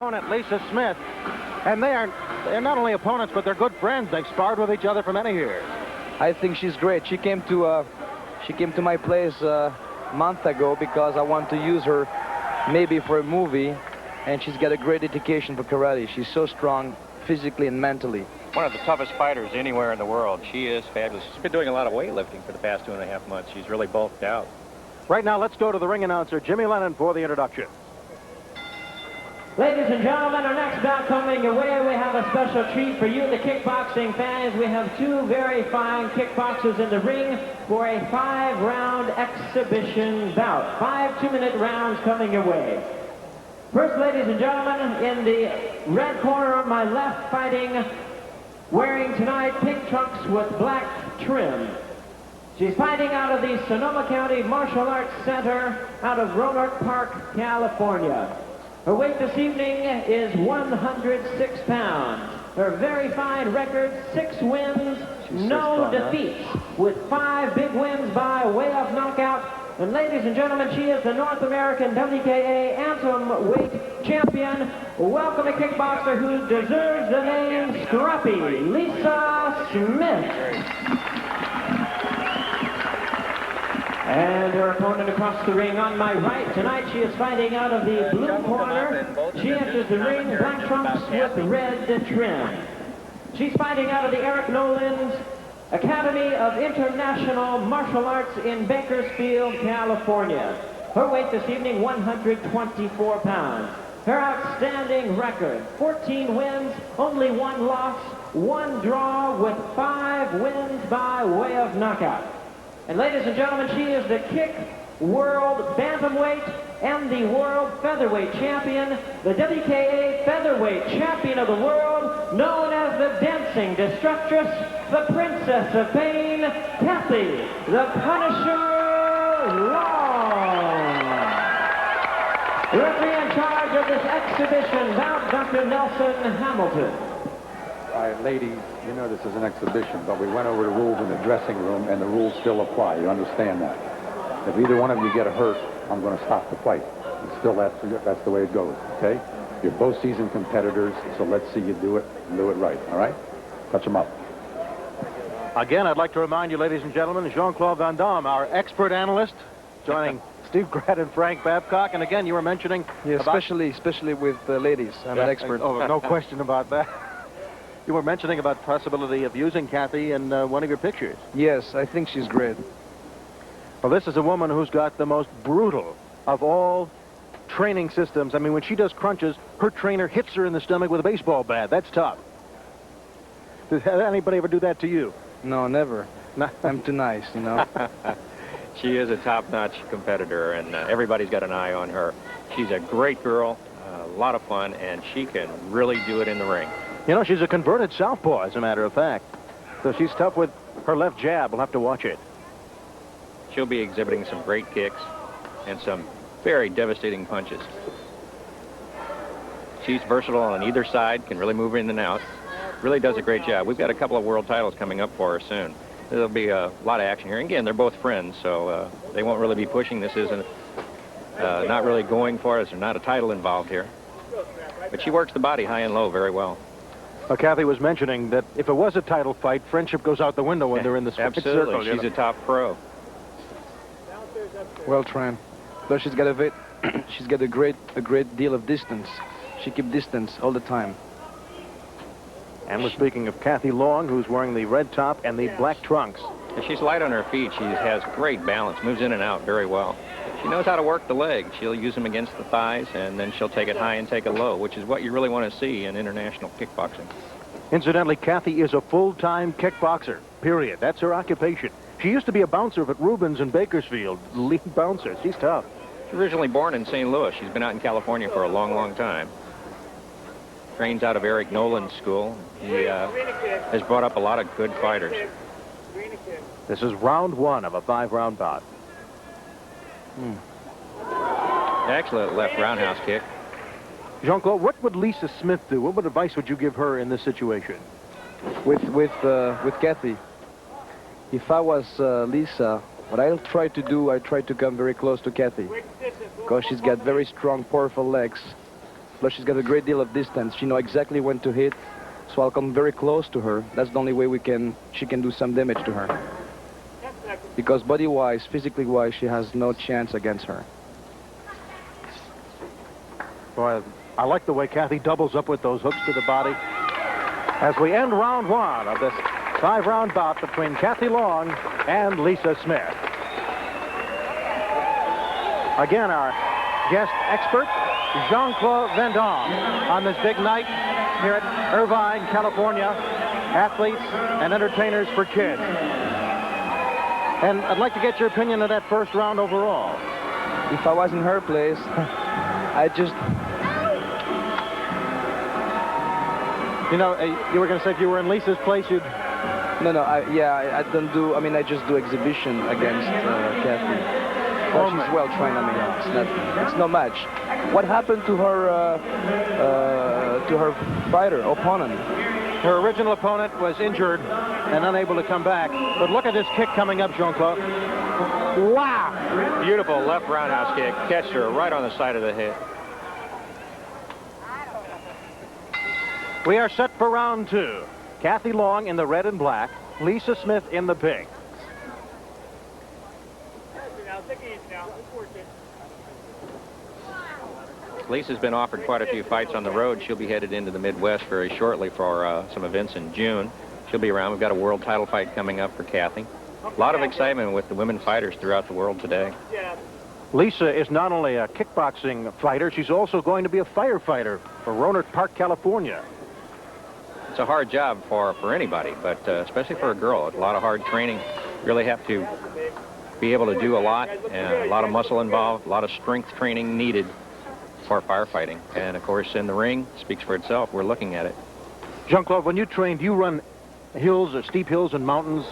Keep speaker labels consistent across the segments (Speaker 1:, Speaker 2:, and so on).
Speaker 1: Opponent Lisa Smith, and they're not only opponents, but they're good friends. They've sparred with each other for many years.
Speaker 2: I think she's great. She came to my place a month ago because I want to use her maybe for a movie, and she's got a great dedication for karate. She's so strong physically and mentally.
Speaker 3: One of the toughest fighters anywhere in the world. She is fabulous. She's been doing a lot of weightlifting for the past 2.5 months. She's really bulked out.
Speaker 1: Right now, let's go to the ring announcer, Jimmy Lennon, for the introduction.
Speaker 4: Ladies and gentlemen, our next bout coming your way, we have a special treat for you, the kickboxing fans. We have two very fine kickboxers in the ring for a 5-round exhibition bout. 5 2-minute rounds coming your way. First, ladies and gentlemen, in the red corner on my left, fighting, wearing tonight pink trunks with black trim. She's fighting out of the Sonoma County Martial Arts Center out of Roanoke Park, California. Her weight this evening is 106 pounds. Her very fine record, 6 wins, no defeats, with 5 big wins by way of knockout. And ladies and gentlemen, she is the North American WKA Bantamweight Champion. Welcome a kickboxer who deserves the name Scrappy, Lisa Smith. And her opponent across the ring on my right. Tonight she is fighting out of the blue corner. She enters the ring, black trunks with red trim. She's fighting out of the Eric Nolan's Academy of International Martial Arts in Bakersfield, California. Her weight this evening, 124 pounds. Her outstanding record, 14 wins, only 1 loss, 1 draw with 5 wins by way of knockout. And ladies and gentlemen, she is the KICK World Bantamweight and the World Featherweight Champion, the WKA Featherweight Champion of the world, known as the Dancing Destructress, the Princess of Pain, Kathy, the Punisher Long. The referee in charge of this exhibition, bout Dr. Nelson Hamilton.
Speaker 5: All right, ladies, you know this is an exhibition, but we went over the rules in the dressing room, and the rules still apply. You understand that? If either one of you get hurt, I'm going to stop the fight. And still, that's the way it goes, okay? You're both seasoned competitors, so let's see you do it and do it right, all right? Touch them up.
Speaker 1: Again, I'd like to remind you, ladies and gentlemen, Jean-Claude Van Damme, our expert analyst, joining Steve Grad and Frank Babcock. And again, you were mentioning...
Speaker 2: Yeah, especially with ladies. I'm an expert.
Speaker 1: Oh, no question about that. You were mentioning about the possibility of using Kathy in one of your pictures.
Speaker 2: Yes, I think she's great.
Speaker 1: Well, this is a woman who's got the most brutal of all training systems. I mean, when she does crunches, her trainer hits her in the stomach with a baseball bat. That's tough. Did anybody ever do that to you?
Speaker 2: No, never. I'm too nice, you know.
Speaker 3: She is a top-notch competitor, and everybody's got an eye on her. She's a great girl, a lot of fun, and she can really do it in the ring.
Speaker 1: You know, she's a converted southpaw, as a matter of fact. So she's tough with her left jab. We'll have to watch it.
Speaker 3: She'll be exhibiting some great kicks and some very devastating punches. She's versatile on either side, can really move in and out. Really does a great job. We've got a couple of world titles coming up for her soon. There'll be a lot of action here. And again, they're both friends, so they won't really be pushing. This isn't not really going for us. There's not a title involved here. But she works the body high and low very well.
Speaker 1: Well, Kathy was mentioning that if it was a title fight, friendship goes out the window when they're in the
Speaker 3: Absolutely.
Speaker 1: circle.
Speaker 3: She's a top pro.
Speaker 2: Well trained. But she's got a great deal of distance. She keeps distance all the time.
Speaker 1: And we're speaking of Kathy Long, who's wearing the red top and the black trunks.
Speaker 3: And she's light on her feet. She has great balance, moves in and out very well. She knows how to work the leg. She'll use them against the thighs, and then she'll take it high and take it low, which is what you really want to see in international kickboxing.
Speaker 1: Incidentally, Kathy is a full-time kickboxer, period. That's her occupation. She used to be a bouncer at Rubens in Bakersfield, lead bouncer. She's tough.
Speaker 3: She's originally born in St. Louis. She's been out in California for a long, long time. Trains out of Eric Nolan's school. He has brought up a lot of good fighters.
Speaker 1: This is round 1 of a 5-round bout.
Speaker 3: Excellent left roundhouse kick.
Speaker 1: Jean-Claude, what would Lisa Smith do? What advice would you give her in this situation?
Speaker 2: With Kathy, if I was Lisa, what I'll try to do, I try to come very close to Kathy, because she's got very strong, powerful legs, Plus, she's got a great deal of distance. She knows exactly when to hit, so I'll come very close to her. That's the only way she can do some damage to her. Because body-wise, physically-wise, she has no chance against her.
Speaker 1: Boy, I like the way Kathy doubles up with those hooks to the body. As we end round 1 of this 5-round bout between Kathy Long and Lisa Smith. Again, our guest expert, Jean-Claude Van Damme, on this big night here at Irvine, California. Athletes and entertainers for kids. And I'd like to get your opinion of that first round overall.
Speaker 2: If I was in her place, I just...
Speaker 1: You know, you were going to say if you were in Lisa's place, you'd...
Speaker 2: No, I don't do... I mean, I just do exhibition against Kathy. Well, she's well trained. I mean, it's no match. What happened to her fighter, opponent?
Speaker 1: Her original opponent was injured and unable to come back. But look at this kick coming up, Jean-Claude. Wow!
Speaker 3: Beautiful left roundhouse kick. Catched her right on the side of the head.
Speaker 1: We are set for round 2. Kathy Long in the red and black, Lisa Smith in the pink.
Speaker 3: Lisa's been offered quite a few fights on the road. She'll be headed into the Midwest very shortly for some events in June. She'll be around. We've got a world title fight coming up for Kathy. A lot of excitement with the women fighters throughout the world today.
Speaker 1: Lisa is not only a kickboxing fighter, she's also going to be a firefighter for Rohnert Park, California.
Speaker 3: It's a hard job for anybody, but especially for a girl. It's a lot of hard training. You really have to be able to do a lot, and a lot of muscle involved, a lot of strength training needed for firefighting. And of course, in the ring, speaks for itself. We're looking at it.
Speaker 1: Jean-Claude, when you train, do you run hills or steep hills and mountains?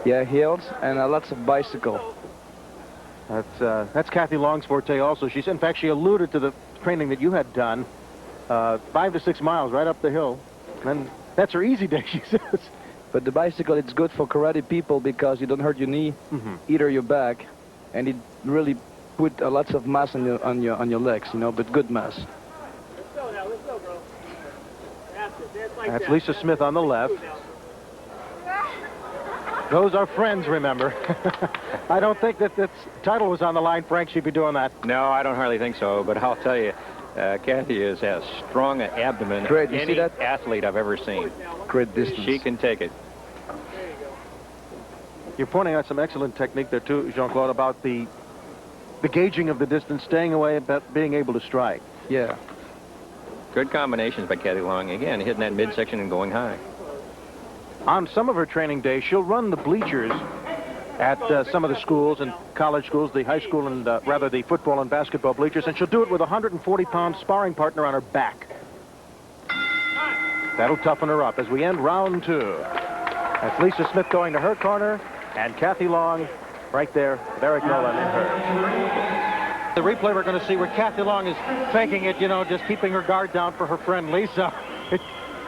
Speaker 2: Yeah, hills and lots of bicycle.
Speaker 1: That's Kathy Long's forte also. In fact, she alluded to the training that you had done, 5 to 6 miles right up the hill. And that's her easy day, she says.
Speaker 2: But the bicycle, it's good for karate people because you don't hurt your knee, either your back, and it really put lots of mass on your legs, you know, but good mass.
Speaker 4: Let's go now, let's go, bro.
Speaker 1: That's Lisa Smith on the left. Those are friends, remember. I don't think that this title was on the line, Frank. She'd be doing that.
Speaker 3: No, I don't hardly think so, but I'll tell you, Kathy has as strong an abdomen
Speaker 2: Great,
Speaker 3: as
Speaker 2: you
Speaker 3: any
Speaker 2: see that?
Speaker 3: athlete I've ever seen.
Speaker 2: Great distance.
Speaker 3: She can take it.
Speaker 1: You're pointing out some excellent technique there, too, Jean-Claude, about the gauging of the distance, staying away, about being able to strike.
Speaker 2: Yeah.
Speaker 3: Good combinations by Kathy Long. Again, hitting that midsection and going high.
Speaker 1: On some of her training days, she'll run the bleachers at some of the schools and college schools, the high school and rather the football and basketball bleachers, and she'll do it with a 140-pound sparring partner on her back. That'll toughen her up as we end round 2. That's Lisa Smith going to her corner, and Kathy Long right there, with Eric Nolan in her. The replay we're going to see where Kathy Long is faking it, you know, just keeping her guard down for her friend Lisa.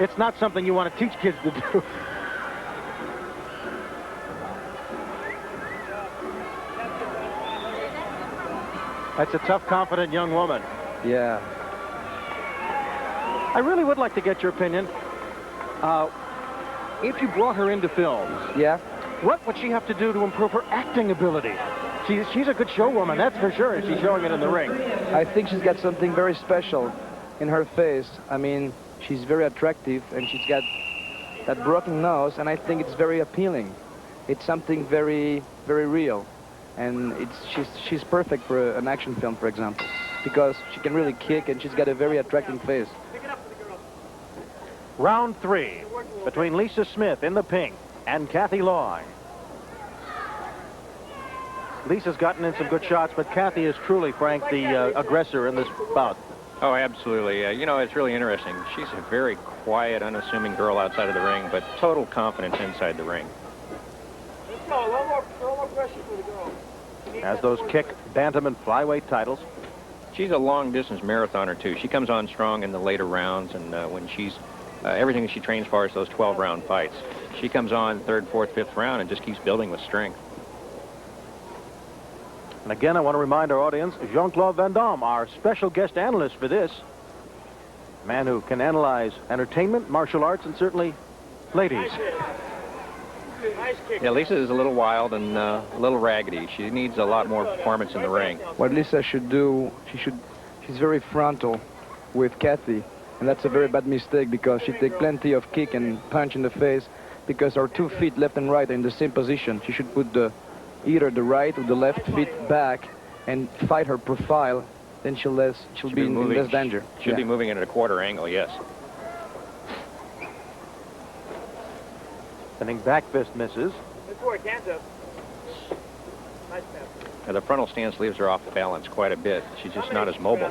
Speaker 1: It's not something you want to teach kids to do. That's a tough, confident young woman.
Speaker 2: Yeah.
Speaker 1: I really would like to get your opinion. If you brought her into films,
Speaker 2: Yeah.
Speaker 1: what would she have to do to improve her acting ability? She's a good showwoman, that's for sure, and she's showing it in the ring.
Speaker 2: I think she's got something very special in her face. I mean, she's very attractive, and she's got that broken nose, and I think it's very appealing. It's something very, very real. And she's perfect for an action film, for example, because she can really kick, and she's got a very attractive face.
Speaker 1: Round 3 between Lisa Smith in the pink and Kathy Long. Lisa's gotten in some good shots, but Kathy is truly, Frank, the aggressor in this bout.
Speaker 3: Oh, absolutely. You know, it's really interesting. She's a very quiet, unassuming girl outside of the ring, but total confidence inside the ring.
Speaker 4: Let's go, a little more pressure for the girl.
Speaker 1: Has those kick, bantam, and flyweight titles.
Speaker 3: She's a long-distance marathoner, too. She comes on strong in the later rounds, and when she's everything she trains for is those 12-round fights. She comes on 3rd, 4th, 5th round and just keeps building with strength. And again, I want to remind our audience, Jean-Claude Van Damme, our special guest analyst for this.
Speaker 1: A man who can analyze entertainment, martial arts, and certainly ladies.
Speaker 3: Yeah, Lisa is a little wild and a little raggedy. She needs a lot more performance in the ring.
Speaker 2: What Lisa should do, she's very frontal with Kathy, and that's a very bad mistake because she takes plenty of kick and punch in the face because her 2 feet left and right are in the same position. She should put either the right or the left feet back and fight her profile. Then she'll be in less danger.
Speaker 3: Should be moving it at a quarter angle, yes.
Speaker 1: Sending back fist misses.
Speaker 3: Now, the frontal stance leaves her off balance quite a bit. She's just not as mobile.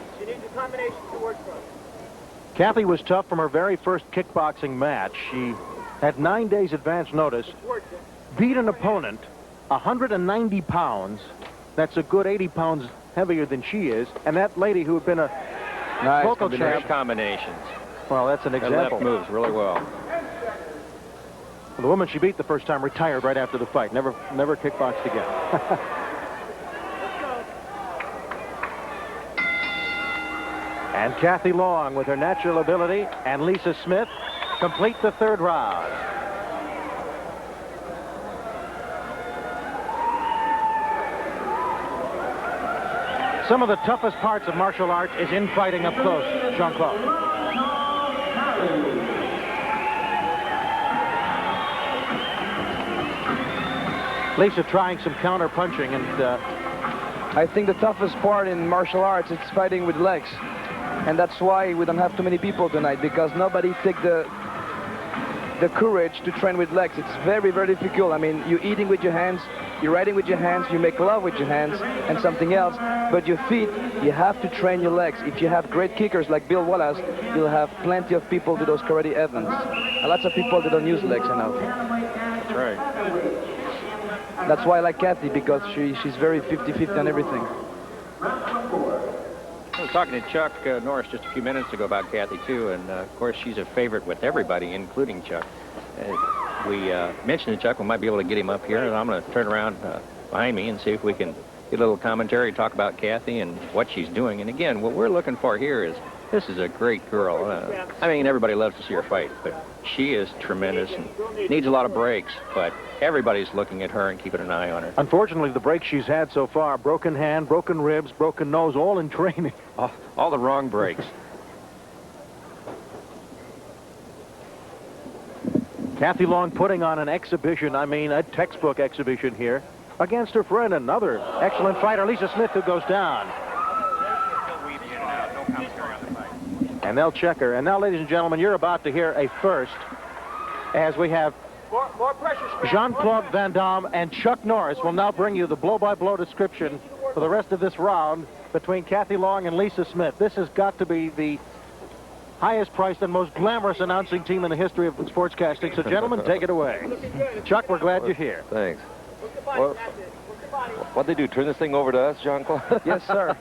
Speaker 1: Kathy was tough from her very first kickboxing match. She had 9 days advance notice, beat an opponent 190 pounds. That's a good 80 pounds heavier than she is. And that lady who had been a vocal champ.
Speaker 3: Combinations.
Speaker 1: Well, that's an example.
Speaker 3: That left moves really well.
Speaker 1: The woman she beat the first time retired right after the fight. Never kickboxed again. And Kathy Long, with her natural ability, and Lisa Smith complete the third round. Some of the toughest parts of martial arts is in fighting up close, Jean-Claude. Lisa trying some counter punching, and
Speaker 2: I think the toughest part in martial arts is fighting with legs, and that's why we don't have too many people tonight, because nobody take the courage to train with legs. It's very, very difficult. I mean, you're eating with your hands, you're riding with your hands, you make love with your hands and something else, but your feet, you have to train your legs. If you have great kickers like Bill Wallace, you'll have plenty of people do those karate events. Lots of people that don't use legs enough.
Speaker 3: That's right.
Speaker 2: That's why I like Kathy, because she's very 50-50 on everything.
Speaker 3: I was talking to Chuck Norris just a few minutes ago about Kathy, too, and, of course, she's a favorite with everybody, including Chuck. We mentioned to Chuck we might be able to get him up here, and I'm going to turn around behind me and see if we can get a little commentary, talk about Kathy and what she's doing. And, again, what we're looking for here is this is a great girl. I mean, everybody loves to see her fight, but she is tremendous and needs a lot of breaks, but everybody's looking at her and keeping an eye on her.
Speaker 1: Unfortunately, the breaks she's had so far, broken hand, broken ribs, broken nose, all in training.
Speaker 3: All the wrong breaks.
Speaker 1: Kathy Long putting on an exhibition, I mean a textbook exhibition here, against her friend, another excellent fighter, Lisa Smith, who goes down. And they'll check her. And now, ladies and gentlemen, you're about to hear a first as we have Jean-Claude Van Damme and Chuck Norris will now bring you the blow-by-blow description for the rest of this round between Kathy Long and Lisa Smith. This has got to be the highest priced and most glamorous announcing team in the history of sportscasting. So, gentlemen, take it away. Chuck, we're glad you're here.
Speaker 6: Thanks. What'd they do, turn this thing over to us, Jean-Claude?
Speaker 2: Yes, sir.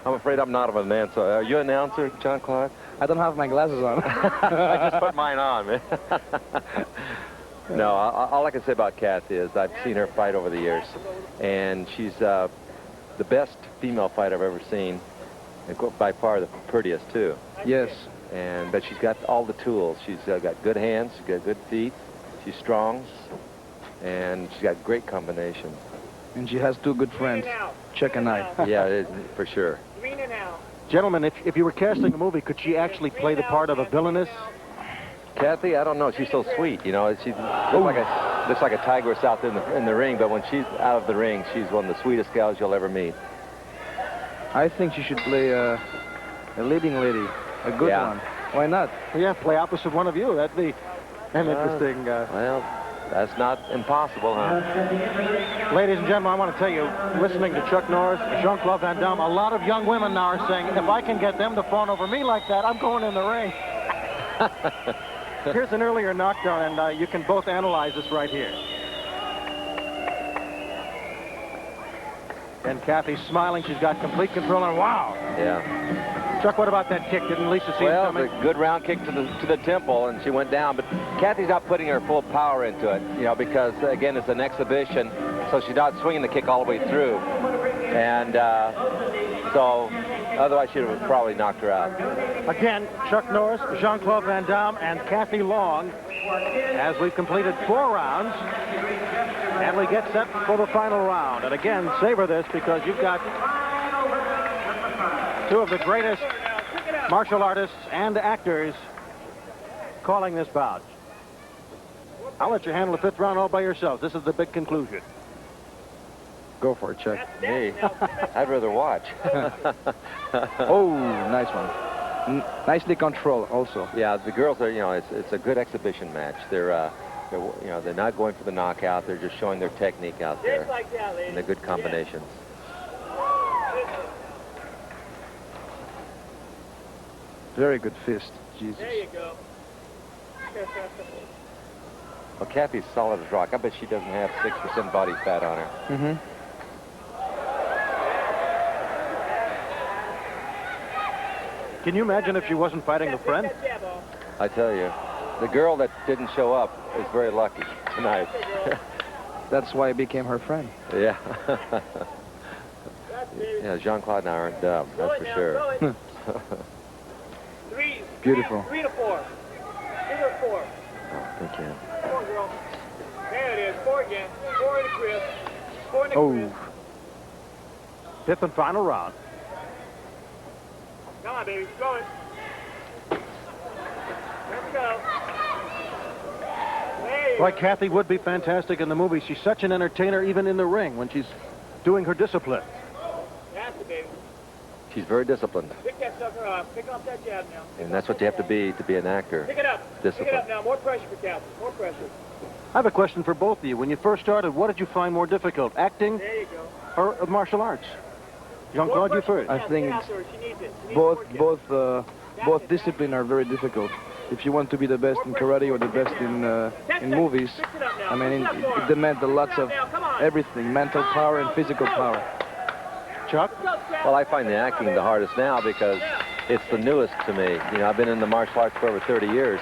Speaker 6: I'm afraid I'm not an announcer. Are you an announcer, Jean-Claude?
Speaker 2: I don't have my glasses on.
Speaker 6: I just put mine on, man. No, all I can say about Kathy is I've seen her fight over the years, and she's the best female fight I've ever seen, and by far the prettiest, too.
Speaker 2: Yes.
Speaker 6: But she's got all the tools. She's got good hands, she's got good feet, she's strong, and she's got great combination.
Speaker 2: And she has two good friends, Chuck and I.
Speaker 6: Yeah, it is, for sure.
Speaker 1: Gentlemen, if you were casting a movie, could she actually play the part of a villainess?
Speaker 6: Kathy, I don't know. She's so sweet, you know. She looks like a tigress out there in the ring, but when she's out of the ring, she's one of the sweetest gals you'll ever meet.
Speaker 2: I think she should play a leading lady, a good one. Why not?
Speaker 1: Yeah, play opposite one of you. That'd be an interesting...
Speaker 6: Well, that's not impossible, huh?
Speaker 1: Ladies and gentlemen, I want to tell you, listening to Chuck Norris, Jean-Claude Van Damme, a lot of young women now are saying, if I can get them to fawn over me like that, I'm going in the ring. Here's an earlier knockdown, and you can both analyze this right here. And Kathy's smiling. She's got complete control, and wow.
Speaker 6: Yeah.
Speaker 1: Chuck, what about that kick? Didn't Lisa see it coming?
Speaker 6: Well, a good round kick to the temple, and she went down. But Kathy's not putting her full power into it, you know, because, again, it's an exhibition, so she's not swinging the kick all the way through. And so Otherwise, she'd have probably knocked her out.
Speaker 1: Again, Chuck Norris, Jean-Claude Van Damme, and Kathy Long, as we've completed 4 rounds. And we get set for the final round. And again, savor this because you've got 2 of the greatest martial artists and actors calling this bout. I'll let you handle the 5th round all by yourselves. This is the big conclusion.
Speaker 2: Go for it, Chuck.
Speaker 6: Me? I'd rather watch.
Speaker 2: Oh, nice one. Nicely controlled also.
Speaker 6: Yeah, the girls are, you know, it's a good exhibition match. They're not going for the knockout. They're just showing their technique out there and the good combinations.
Speaker 2: Very good fist. Jesus.
Speaker 7: There you go.
Speaker 6: Well, Kathy's solid as rock. I bet she doesn't have 6% body fat on her.
Speaker 2: Mm-hmm.
Speaker 1: Can you imagine if she wasn't fighting a friend?
Speaker 6: I tell you, the girl that didn't show up is very lucky tonight.
Speaker 2: That's why I became her friend.
Speaker 6: Yeah. Yeah, Jean-Claude and I aren't dumb, that's for sure.
Speaker 2: Beautiful.
Speaker 7: 3 to 4. 3 to 4.
Speaker 6: Oh, thank you.
Speaker 7: Come on, girl. There it is. 4 again. 4 in the crib. 4 in the crib.
Speaker 1: Oh. 5th and final round.
Speaker 7: Come on, baby. Go it. Let's go. There you
Speaker 1: Boy,
Speaker 7: go.
Speaker 1: Kathy would be fantastic in the movie. She's such an entertainer even in the ring when she's doing her discipline.
Speaker 7: That's it, baby.
Speaker 6: She's very disciplined,
Speaker 7: Pick that sucker up. Pick up that jab now.
Speaker 6: and that's what you have to be an actor.
Speaker 7: Pick it up. Pick
Speaker 6: Discipline.
Speaker 7: it up now. More pressure for Captain. More pressure.
Speaker 1: I have a question for both of you. When you first started, what did you find more difficult, acting
Speaker 7: There you go.
Speaker 1: or martial arts? Jean-Claude, you first.
Speaker 2: I think
Speaker 7: Get after her. She needs it. She needs more kick.
Speaker 2: both disciplines are very difficult. If you want to be the best in karate or the best in movies,
Speaker 7: Fix it up now.
Speaker 2: I mean,
Speaker 7: Fix it up for
Speaker 2: it
Speaker 7: her.
Speaker 2: demands lots of
Speaker 7: Now, come on.
Speaker 2: everything, mental power and physical power.
Speaker 1: Chuck?
Speaker 6: Well, I find the acting the hardest now because it's the newest to me. You know, I've been in the martial arts for over 30 years,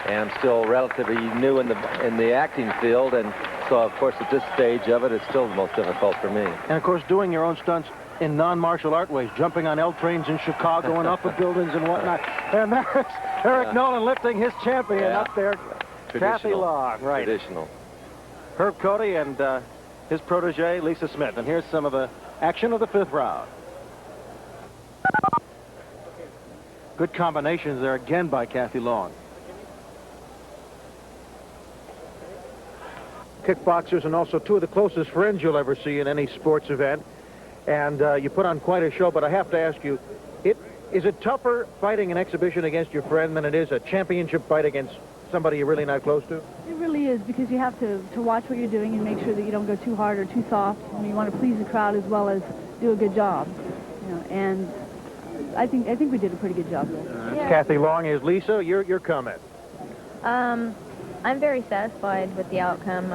Speaker 6: and I'm still relatively new in the acting field, and so, of course, at this stage of it, it's still the most difficult for me.
Speaker 1: And, of course, doing your own stunts in non-martial art ways, jumping on L trains in Chicago and off of buildings and whatnot. And there's Eric Nolan lifting his champion up there. Kathy Long, right.
Speaker 6: Traditional.
Speaker 1: Herb Cody and his protege, Lisa Smith. And here's some of the action of the 5th round. Good combinations there again by Kathy Long. Kickboxers and also 2 of the closest friends you'll ever see in any sports event. And you put on quite a show, but I have to ask you, is it tougher fighting an exhibition against your friend than it is a championship fight against somebody you're really not close to?
Speaker 8: It really is, because you have to watch what you're doing and make sure that you don't go too hard or too soft. I mean, you want to please the crowd as well as do a good job. You know, and I think we did a pretty good job there.
Speaker 9: Yeah.
Speaker 1: Kathy Long, here's Lisa. Your comment.
Speaker 9: I'm very satisfied with the outcome.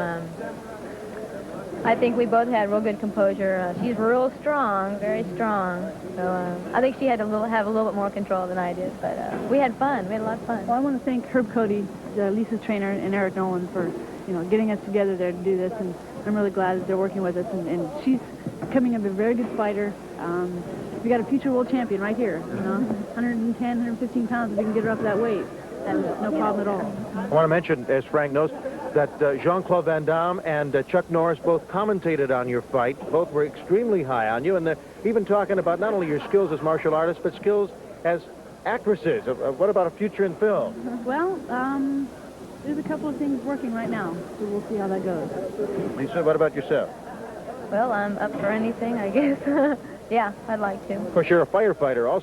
Speaker 9: I think we both had real good composure. She's real strong, very strong. So I think she had have a little bit more control than I did. But we had fun. We had a lot of fun.
Speaker 8: Well, I want to thank Herb Cody, Lisa's trainer, and Eric Nolan for getting us together there to do this. And I'm really glad that they're working with us. And she's coming up a very good fighter. We got a future world champion right here. 110, 115 pounds. If we can get her up that weight, that's no problem at all.
Speaker 1: I want to mention, as Frank knows, that Jean-Claude Van Damme and Chuck Norris both commentated on your fight. Both were extremely high on you, and they're even talking about not only your skills as martial artists, but skills as actresses. What about a future in film?
Speaker 8: Well, there's a couple of things working right now, so we'll see how that goes.
Speaker 1: Lisa, what about yourself?
Speaker 9: Well, I'm up for anything, I guess. Yeah, I'd like to.
Speaker 1: Of course, you're a firefighter also.